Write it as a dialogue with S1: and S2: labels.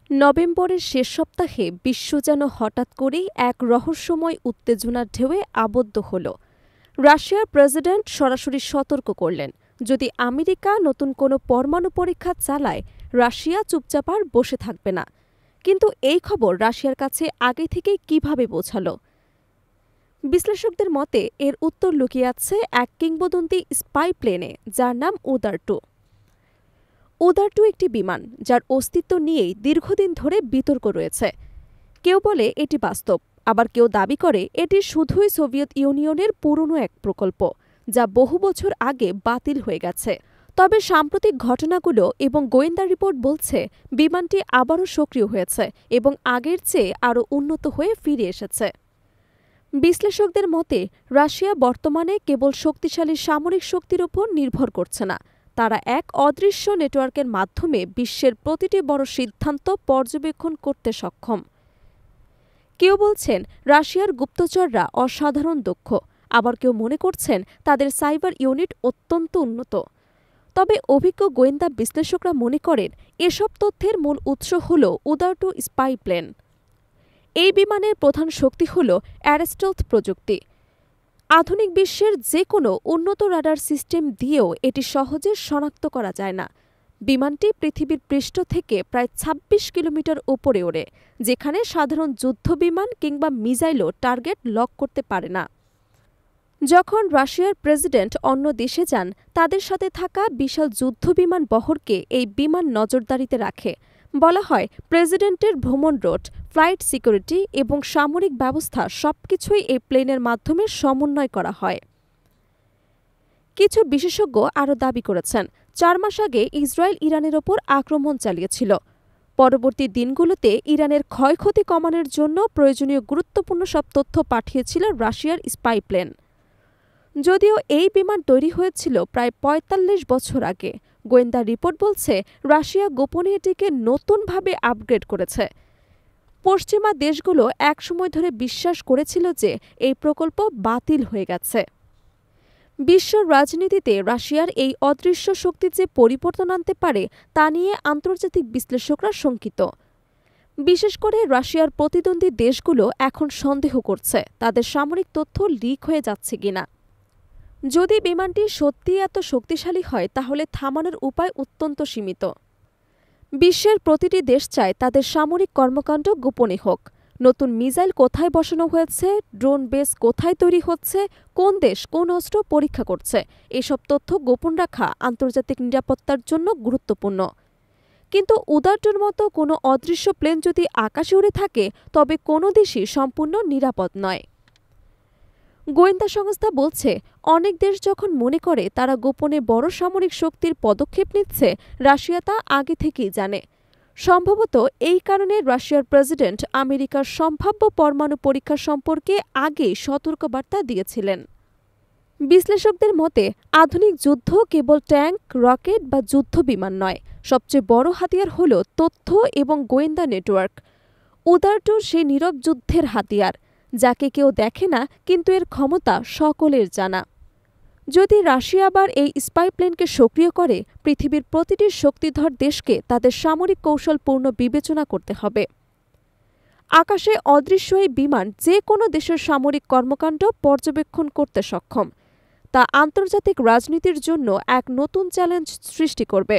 S1: নভেম্বরের শেষ সপ্তাহে বিশ্ব যেন হঠাৎ করেই এক রহস্যময় উত্তেজনার ঢেউয়ে আবদ্ধ হল। রাশিয়ার প্রেসিডেন্ট সরাসরি সতর্ক করলেন, যদি আমেরিকা নতুন কোনো পরমাণু পরীক্ষা চালায়, রাশিয়া চুপচাপ আর বসে থাকবে না। কিন্তু এই খবর রাশিয়ার কাছে আগে থেকেই কিভাবে পৌঁছাল? বিশ্লেষকদের মতে এর উত্তর লুকিয়ে আছে এক কিংবদন্তি স্পাই প্লেনে, যার নাম উদার-2। উদার-2 একটি বিমান যার অস্তিত্ব নিয়েই দীর্ঘদিন ধরে বিতর্ক রয়েছে। কেউ বলে এটি বাস্তব, আবার কেউ দাবি করে এটি শুধুই সোভিয়েত ইউনিয়নের পুরনো এক প্রকল্প, যা বহু বছর আগে বাতিল হয়ে গেছে। তবে সাম্প্রতিক ঘটনাগুলো এবং গোয়েন্দা রিপোর্ট বলছে বিমানটি আবারও সক্রিয় হয়েছে এবং আগের চেয়ে আরও উন্নত হয়ে ফিরে এসেছে। বিশ্লেষকদের মতে রাশিয়া বর্তমানে কেবল শক্তিশালী সামরিক শক্তির ওপর নির্ভর করছে না, তারা এক অদৃশ্য নেটওয়ার্কের মাধ্যমে বিশ্বের প্রতিটি বড় সিদ্ধান্ত পর্যবেক্ষণ করতে সক্ষম। কেউ বলছেন রাশিয়ার গুপ্তচররা অসাধারণ দক্ষ, আবার কেউ মনে করছেন তাদের সাইবার ইউনিট অত্যন্ত উন্নত। তবে অভিজ্ঞ গোয়েন্দা বিশ্লেষকরা মনে করেন এসব তথ্যের মূল উৎস হল উদার-2 স্পাই প্লেন। এই বিমানের প্রধান শক্তি হল অ্যারস্টেলথ প্রযুক্তি। আধুনিক বিশ্বের যে কোনো উন্নত রাডার সিস্টেম দিয়েও এটি সহজে শনাক্ত করা যায় না। বিমানটি পৃথিবীর পৃষ্ঠ থেকে প্রায় ২৬ কিলোমিটার উপরে ওড়ে, যেখানে সাধারণ যুদ্ধবিমান কিংবা মিসাইলও টার্গেট লক করতে পারে না। যখন রাশিয়ার প্রেসিডেন্ট অন্য দেশে যান, তাদের সাথে থাকা বিশাল যুদ্ধবিমান বহরকে এই বিমান নজরদারিতে রাখে। বলা হয় প্রেসিডেন্টের ভ্রমণ রুট, ফ্লাইট সিকিউরিটি এবং সামরিক ব্যবস্থা সবকিছুই এই প্লেনের মাধ্যমে সমন্বয় করা হয়। কিছু বিশেষজ্ঞ আরও দাবি করেছেন ৪ মাস আগে ইসরায়েল ইরানের ওপর আক্রমণ চালিয়েছিল। পরবর্তী দিনগুলোতে ইরানের ক্ষয়ক্ষতি কমানোর জন্য প্রয়োজনীয় গুরুত্বপূর্ণ সব তথ্য পাঠিয়েছিল রাশিয়ার স্পাই প্লেন। যদিও এই বিমান তৈরি হয়েছিল প্রায় ৪৫ বছর আগে, গোয়েন্দা রিপোর্ট বলছে রাশিয়া গোপনে এটিকে নতুনভাবে আপগ্রেড করেছে। পশ্চিমা দেশগুলো একসময় ধরে বিশ্বাস করেছিল যে এই প্রকল্প বাতিল হয়ে গেছে। বিশ্ব রাজনীতিতে রাশিয়ার এই অদৃশ্য শক্তি যে পরিবর্তন আনতে পারে তা নিয়ে আন্তর্জাতিক বিশ্লেষকরা শঙ্কিত। বিশেষ করে রাশিয়ার প্রতিদ্বন্দ্বী দেশগুলো এখন সন্দেহ করছে তাদের সামরিক তথ্য লিক হয়ে যাচ্ছে কিনা। যদি বিমানটি সত্যিই এত শক্তিশালী হয়, তাহলে থামানোর উপায় অত্যন্ত সীমিত। বিশ্বের প্রতিটি দেশ চায় তাদের সামরিক কর্মকাণ্ড গোপনে হোক। নতুন মিসাইল কোথায় বসানো হয়েছে, ড্রোন বেস কোথায় তৈরি হচ্ছে, কোন দেশ কোন অস্ত্র পরীক্ষা করছে, এসব তথ্য গোপন রাখা আন্তর্জাতিক নিরাপত্তার জন্য গুরুত্বপূর্ণ। কিন্তু উদার-2-র মতো কোনো অদৃশ্য প্লেন যদি আকাশে উড়ে থাকে, তবে কোনো দেশই সম্পূর্ণ নিরাপদ নয়। গোয়েন্দা সংস্থা বলছে অনেক দেশ যখন মনে করে তারা গোপনে বড় সামরিক শক্তির পদক্ষেপ নিচ্ছে, রাশিয়া তা আগে থেকেই জানে। সম্ভবত এই কারণে রাশিয়ার প্রেসিডেন্ট আমেরিকার সম্ভাব্য পরমাণু পরীক্ষা সম্পর্কে আগেই সতর্কবার্তা দিয়েছিলেন। বিশ্লেষকদের মতে আধুনিক যুদ্ধ কেবল ট্যাঙ্ক, রকেট বা যুদ্ধবিমান নয়, সবচেয়ে বড় হাতিয়ার হল তথ্য এবং গোয়েন্দা নেটওয়ার্ক। উদার-2 সেই নীরব যুদ্ধের হাতিয়ার, যাকে কেউ দেখে না, কিন্তু এর ক্ষমতা সকলের জানা। যদি রাশিয়া আবার এই স্পাই প্লেনকে সক্রিয় করে, পৃথিবীর প্রতিটি শক্তিধর দেশকে তাদের সামরিক কৌশলপূর্ণ বিবেচনা করতে হবে। আকাশে অদৃশ্য এই বিমান যে কোনো দেশের সামরিক কর্মকাণ্ড পর্যবেক্ষণ করতে সক্ষম। তা আন্তর্জাতিক রাজনীতির জন্য এক নতুন চ্যালেঞ্জ সৃষ্টি করবে।